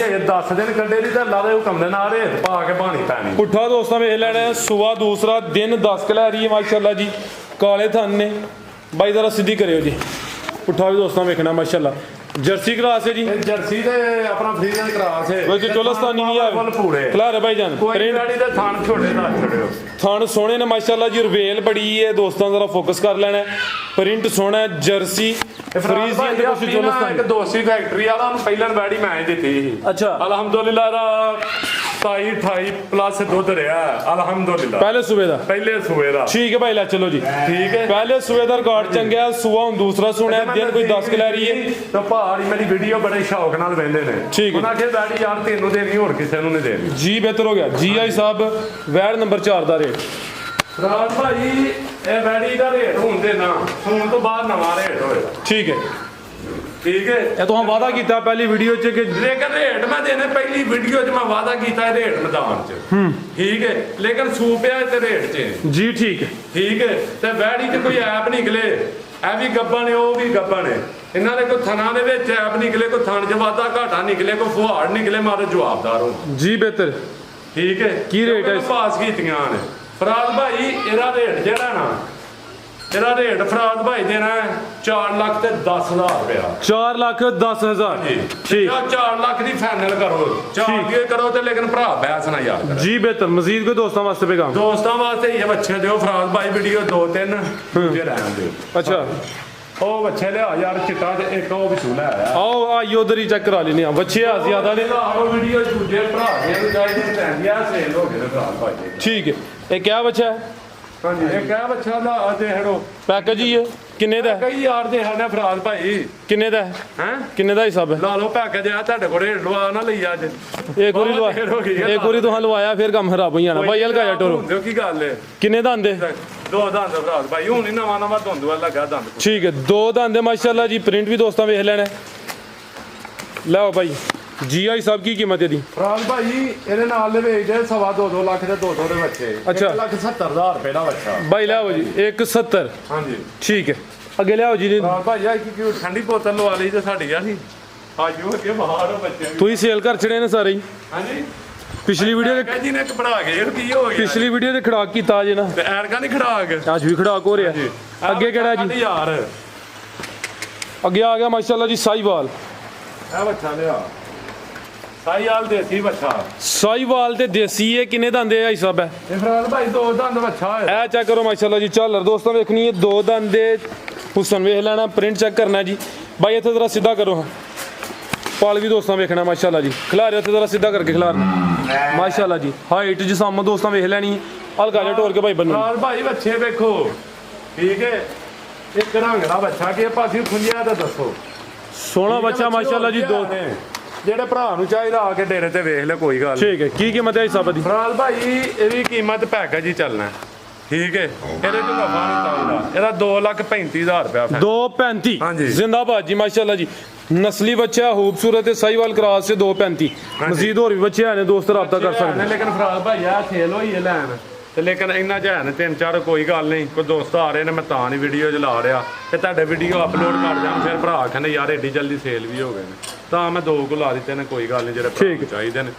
10 ਦਿਨ ਕੱਢੇ ਦੀ ਤਾਂ ਲਾਦੇ ਹੁਕਮ ਦੇ ਨਾਲ ਰੇਤ ਪਾ ਕੇ ਬਾਣੀ ਪੈਣੀ। ਪੁੱਠਾ ਦੋਸਤਾਂ ਵੇਖ ਲੈਣਾ। ਸੂਆ ਦੂਸਰਾ ਦਿਨ 10 ਕਲਾ ਰਹੀ ਹੈ ਮਾਸ਼ਾਅੱਲਾ ਜੀ। ਕਾਲੇ ਥਣ ਨੇ। ਬਾਈ ਜ਼ਰਾ ਸਿੱਧੀ ਕਰਿਓ ਜੀ। ਪੁੱਠਾ ਵੀ ਦੋਸਤਾਂ ਵੇਖਣਾ ਮਾਸ਼ਾਅੱਲਾ। ਜਰਸੀ ਕਰਾਸ ਹੈ ਜੀ। ਇਹ ਜਰਸੀ ਤੇ ਆਪਣਾ ਫਰੀਜ਼ਨ ਕਰਾਸ ਹੈ ਵੈਸੇ ਚੋਲਸਤਾਨੀ ਨਹੀਂ ਫੁੱਲ ਪੂਰੇ ਆ ਖਲਾਰੇ ਭਾਈ ਜਾਨ। ਕੋਈ ਵੈੜੀ ਦੇ ਥਾਨ ਛੋਟੇ ਨਾ ਛੜਿਓ। ਥਣ ਸੋਹਣੇ ਨੇ ਮਾਸ਼ਾਅੱਲਾ ਜੀ। ਰਵੇਲ ਬੜੀ ਹੈ ਦੋਸਤਾਂ, ਜ਼ਰਾ ਫੋਕਸ ਕਰ ਲੈਣਾ। ਪ੍ਰਿੰਟ ਸੋਹਣਾ ਹੈ, ਜਰਸੀ ਫਰੀਜ਼ ਦੀ ਤੇ ਕੁਛ ਇੱਕ ਚੋਲਸਤਾਨੀ। ਦੋਸਤੀ ਫੈਕਟਰੀ ਵਾਲਾ ਉਹਨੂੰ ਪਹਿਲਾਂ ਵੈੜੀ ਮੈਂ ਹੀ ਦਿੱਤੀ ਸੀ। ਅੱਛਾ ਅਲਹਮਦੁਲਿਲਾ ਦਾ 27 28 ਪਲੱਸ ਦੁੱਧ ਰਿਹਾ ਅਲਹਮਦੁਲਿਲਾ ਪਹਿਲੇ ਸੂਬੇ ਦਾ। ਪਹਿਲੇ ਸੂਏ ਦਾ। ਠੀਕ ਹੈ ਭਾਈ ਲੈ ਚਲੋ ਜੀ। ਠੀਕ ਹੈ ਪਹਿਲੇ ਸੂਬੇ ਦਾ ਰਿਕਾਰਡ ਚੰਗਾ। ਸੂਆ ਹੁਣ ਦੂਸਰਾ ਸੁਣਿਆ। ਦਿਨ ਕੋਈ 10 ਕਲਾ ਰਹੀ ਹੈ। ਤਾਂ ਪਹਾੜੀ ਮੇਰੀ ਵੀਡੀਓ ਬੜੇ ਸ਼ੌਕ ਨਾਲ ਵੇਂਦੇ ਨੇ। ਠੀਕ ਹੈ। ਉਹਨਾਂ ਆਖਿਆ ਵੈੜੀ ਯਾਰ ਤੈਨੂੰ ਦੇਣੀ ਹੋਰ ਕਿਸੇ ਨੂੰ ਨਹੀਂ ਦੇਣੀ। ਜੀ ਬਿਹਤਰ ਹੋ ਗਿਆ। ਜੀ ਆਈ ਸਾਹਿਬ ਵੈੜ ਨੰਬਰ 4 ਦਾ ਰੇਟ ਰਾਜ ਭਾਈ ਇਹ ਵੈੜੀ ਦਾ ਰੇਟ ਹੁੰਦੇ ਨਾ ਹੁਣ ਤੋਂ ਬਾਅਦ ਨਵਾਂ ਰੇਟ ਹੋਏਗਾ। ਠੀਕ ਹੈ। ਠੀਕ ਹੈ ਇਹ ਤੁਹਾਨੂੰ ਵਾਅਦਾ ਕੀਤਾ ਪਹਿਲੀ ਵੀਡੀਓ 'ਚ ਕਿ ਲੇਕਿਨ ਰੇਟ ਮੈਂ ਦੇਣੇ ਪਹਿਲੀ ਵੀਡੀਓ 'ਚ ਮੈਂ ਵਾਅਦਾ ਕੀਤਾ ਇਹ ਰੇਟ ਮੈਦਾਨ 'ਚ। ਠੀਕ ਹੈ ਲੇਕਿਨ ਸੂਪਿਆ ਤੇ ਰੇਟ 'ਚ। ਜੀ ਠੀਕ ਹੈ। ਠੀਕ ਹੈ ਤੇ ਵੈੜੀ 'ਚ ਕੋਈ ਐਪ ਨਿਕਲੇ। ਇਹ ਵੀ ਗੱਬਾਂ ਨੇ ਉਹ ਵੀ ਗੱਬਾਂ ਨੇ। ਇਹਨਾਂ ਦੇ ਕੋਈ ਥਣਾਂ ਦੇ ਵਿੱਚ ਐਪ ਨਿਕਲੇ, ਕੋਈ ਥਣ 'ਚ ਵਾਧਾ ਘਾਟਾ ਨਿਕਲੇ, ਕੋਈ ਫੁਹਾੜ ਨਿਕਲੇ, ਮਾਰੇ ਜਵਾਬਦਾਰ ਹੋ। ਜੀ ਬਿਹਤਰ। ਠੀਕ ਹੈ ਕੀ ਰੇਟ ਹੈ? ਪਾਸ ਕੀਤੀਆਂ ਨੇ ਫਰਾਦ ਭਾਈ। ਇਹਦਾ ਰੇਟ ਜਿਹੜਾ ਨਾ ਇਹਦਾ ਰੇਟ ਫਰਾਦ ਭਾਈ ਦੇਣਾ 4 ਲੱਖ ਤੇ 10,000 ਰੁਪਇਆ। 4,10,000 ਠੀਕ। 4 ਲੱਖ ਦੀ ਫਾਈਨਲ ਕਰੋ। 4 ਦੀ ਕਰੋ ਤੇ ਲੇਕਿਨ ਭਰਾ ਬੈਸ ਨਾ ਯਾਰ ਕਰੋ। ਜੀ ਬਿਹਤਰ। ਮਜ਼ੀਦ ਕੋਈ ਦੋਸਤਾਂ ਵਾਸਤੇ ਪੈਗਾਮ? ਦੋਸਤਾਂ ਵਾਸਤੇ ਇਹ ਬੱਚੇ ਦਿਓ ਫਰਾਦ ਭਾਈ ਵੀਡੀਓ 2-3 ਦੂਜੇ ਰਹਿਣ ਦਿਓ। ਅੱਛਾ ਉਹ ਬੱਚੇ ਲਿਆ ਯਾਰ ਚਿੱਟਾ ਤੇ ਇੱਕ ਉਹ ਵਿਚੂ ਲੈ ਆਇਆ। ਆਓ ਆਇਓ ਉਧਰ ਹੀ ਚੈੱਕ ਕਰਾ ਲੈਨੇ ਆ। ਬੱਚੇ ਆ ਜ਼ਿਆਦਾ ਨੇ। ਉਹ ਵੀਡੀਓ ਦੂਜੇ ਭਰਾ ਦੇ ਨੂੰ ਚਾਹੀਦੇ ਪੈਂਦੀ ਆ ਸੇਲ ਹੋ ਗਏ ਨੇ ਫਰਾਦ ਭਾਈ ਦੇ। ਠੀਕ ਹੈ। ਇਹ ਕਿਆ ਬੱਚਾ ਹੈ? ਹਾਂਜੀ ਇਹ ਕਹਿ ਬੱਚਾ ਦਾ ਦੇ ਹੜੋ ਪੈਕੇਜ ਹੀ ਹੈ ਕਿੰਨੇ ਦਾ ਹੈ? ਕਈ ਯਾਰ ਦੇ ਹਣੇ ਫਰਾਦ ਭਾਈ। ਕਿੰਨੇ ਦਾ ਹੈ? ਹੈ ਕਿੰਨੇ ਦਾ ਹਿਸਾਬ ਹੈ? ਲਾ ਲਓ ਪੈਕੇਜ ਆ ਤੁਹਾਡੇ ਕੋਲ ਰੇਟ ਲਵਾ ਨਾ ਲਈ ਅੱਜ। ਇੱਕ ਵਾਰੀ ਲਵਾ ਇੱਕ ਵਾਰੀ ਤੁਹਾਨੂੰ ਲਵਾਇਆ ਫਿਰ ਕੰਮ ਖਰਾਬ ਹੋ ਜਾਣਾ ਭਾਈ। ਹਲਕਾ ਜਾ ਟੋਰੋ। ਹੁੰਦੇ ਕੀ ਗੱਲ ਹੈ? ਕਿੰਨੇ ਦਾ ਆਂਦੇ? 2 ਦੰਦ ਫਰਾਦ ਭਾਈ। ਹੁਣ ਹੀ ਨਵਾਂ ਧੁੰਦ ਵਾਲਾ ਲੱਗਾ ਦੰਦ। ਠੀਕ ਹੈ। 2 ਦੰਦ ਮਾਸ਼ਾਅੱਲਾ ਜੀ। ਪ੍ਰਿੰਟ ਵੀ ਦੋਸਤਾਂ ਵੇਖ ਲੈਣਾ। ਲਓ ਭਾਈ ਜੀ ਆਈ ਸਾਹਿਬ ਕੀ ਕੀਮਤ ਇਹਦੀ? ਫਰਾਜ਼ ਭਾਈ ਇਹਦੇ ਨਾਲ ਦੇ ਵੇਚਦੇ 2.5 ਲੱਖ ਦੇ 2 ਦੇ ਬੱਚੇ। ਅੱਛਾ। 1,70,000 ਰੁਪਏ ਦਾ ਬੱਚਾ। ਬਾਈ ਲਿਆਓ ਜੀ 170। ਹਾਂਜੀ ਠੀਕ ਹੈ, ਅੱਗੇ ਲਿਆਓ ਜੀ। ਫਰਾਜ਼ ਭਾਈ ਆ ਕਿ ਠੰਡੀ ਬੋਤਲ ਲਵਾ ਲਈ ਤੇ ਸਾਡੀ ਆ ਸੀ ਆਜੋ ਅੱਗੇ ਬਾਹਰ ਉਹ ਬੱਚੇ ਵੀ। ਤੁਸੀਂ ਸੇਲ ਕਰ ਛੜੇ ਨੇ ਸਾਰੇ ਹੀ। ਹਾਂਜੀ ਪਿਛਲੀ ਵੀਡੀਓ ਦੇ ਕਹਿੰਦੀ ਨੇ ਘਬਰਾ ਗਏ ਇਹ ਕੀ ਹੋ ਗਿਆ? ਪਿਛਲੀ ਵੀਡੀਓ ਦੇ ਖੜਾਕ ਕੀਤਾ ਜੇ ਨਾ, ਤੇ ਐਰਕਾ ਨਹੀਂ ਖੜਾਕ ਅੱਜ ਵੀ ਖੜਾਕ ਹੋ ਰਿਹਾ। ਅੱਗੇ ਕਿਹੜਾ ਜੀ? ਯਾਰ ਅੱਗੇ ਆ ਗਿਆ ਮਾਸ਼ਾਅੱਲਾ ਜੀ ਸਾਈਵਾਲ। ਇਹ ਬੱਚਾ ਲਿਆ ਸਾਈਵਾਲ ਦੇਸੀ ਬੱਚਾ। ਸਾਈਵਾਲ ਤੇ ਦੇਸੀ ਇਹ ਕਿੰਨੇ ਦੰਦ ਹੈ ਹਿਸਾਬ ਹੈ? ਇਹ ਫਰਾਜ਼ ਭਾਈ 2 ਦੰਦ ਬੱਚਾ ਹੈ। ਇਹ ਚੈੱਕ ਕਰੋ ਮਾਸ਼ਾਅੱਲਾ ਜੀ। ਝਾਲਰ ਦੋਸਤਾਂ ਵੇਖਣੀ ਹੈ, 2 ਦੰਦ ਦੇ ਹੁਸਨ ਵੇਖ ਲੈਣਾ, ਪ੍ਰਿੰਟ ਚੈੱਕ ਕਰਨਾ ਜੀ। ਬਾਈ ਇੱਥੇ ਜ਼ਰਾ ਸਿੱਧਾ ਕਰੋ। ਹਾਂ ਪਾਲ ਵੀ ਦੋਸਤਾਂ ਵੇਖਣਾ ਮਾਸ਼ਾਅੱਲਾ ਜੀ। ਖਿਲਾਰਿਓ ਇੱਥੇ ਜ਼ਰਾ ਸਿੱਧਾ ਕਰਕੇ ਖਿਲਾਰਨਾ ਮਾਸ਼ਾਅੱਲਾ ਜੀ। ਹਾਈਟ ਜਿਸਮ ਦੋਸਤਾਂ ਵੇਖ ਲੈਣੀ। ਹਲਕਾ ਜਿਹਾ ਟੋਰ ਕੇ ਭਾਈ ਬੰਨੋ। ਫਰਾਜ਼ ਭਾਈ ਬੱਚੇ ਵੇਖੋ ਠੀਕ ਹੈ। ਇੱਕ ਰੰਗ ਦਾ ਬੱਚਾ ਕਿ ਪਾਸੇ ਖੁੰਝਿਆ ਤਾਂ ਦੱਸੋ। ਸੋਹਣਾ ਬੱਚਾ ਮਾਸ਼ਾਅੱਲਾ ਜੀ। 2 ਜਿਹੜੇ ਭਰਾ ਨੂੰ ਚਾਹੀਦਾ ਆ ਕੇ ਡੇਰੇ ਤੇ ਵੇਖ ਲੈ ਕੋਈ ਗੱਲ। ਠੀਕ ਹੈ, ਕੀ ਕੀਮਤ ਹੈ ਹਿਸਾਬ ਦੀ? ਫਰਾਜ਼ ਭਾਈ ਇਹਦੀ ਕੀਮਤ ਪੈਕੇਜ ਹੀ ਚੱਲਣਾ ਠੀਕ ਹੈ। ਇਹਦੇ ਚ ਨਫਾ ਨਹੀਂ ਚੱਲਦਾ। ਇਹਦਾ 2,35,000 ਰੁਪਇਆ। 2.35 ਹਾਂਜੀ। जिंदाबाद जी माशाल्लाह जी। नस्ली बच्चा खूबसूरत है, साहिवाल क्रॉस से 2.35। मजीद और भी बच्चे हैं दोस्त रब्ता कर सकते हैं। ਲੇਕਿਨ ਫਰਾਜ਼ ਭਾਈ ਆ ਸੇਲ ਹੋਈ ਹੈ ਲੈਣ ਤੇ ਲੇਕਿਨ ਇੰਨਾ ਚ ਹੈ ਨੇ 3-4 ਕੋਈ ਗੱਲ ਨਹੀਂ। ਕੋਈ ਦੋਸਤ ਆ ਰਹੇ ਨੇ ਮੈਂ ਤਾਂ ਨਹੀਂ ਵੀਡੀਓ ਚ ਲਾ ਰਿਹਾ ਤੇ ਤੁਹਾਡੇ ਵੀਡੀਓ ਅਪਲੋਡ ਕਰ ਜਾਣ ਫਿਰ ਭਰਾ ਕਹਿੰਦੇ ਯਾਰ ਏਡੀ ਜਲਦੀ ਸੇਲ ਵੀ ਹੋ ਗਏ ਨੇ ਤਾਂ ਮੈਂ 2 ਕੁ ਲਾ ਦਿੱਤੇ ਨੇ। ਕੋਈ ਗੱਲ ਨਹੀਂ ਜਿਹੜੇ ਭਰਾ ਨੂੰ ਚਾਹੀਦੇ ਨੇ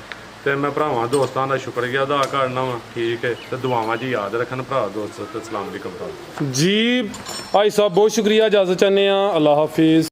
ਤੇ ਮੈਂ ਭਰਾਵਾਂ ਦੋਸਤਾਂ ਦਾ ਸ਼ੁਕਰੀਆ ਅਦਾ ਕਰਨਾ ਵਾ ਠੀਕ ਹੈ। ਤੇ ਦੁਆਵਾਂ ਜੀ ਯਾਦ ਰੱਖਣ ਭਰਾ ਦੋਸਤ ਤੇ ਸਲਾਮ ਅਲੈਕੁਮ जी। भाई साहब बहुत शुक्रिया, इजाजत चाहते हैं। अल्लाह हाफिज।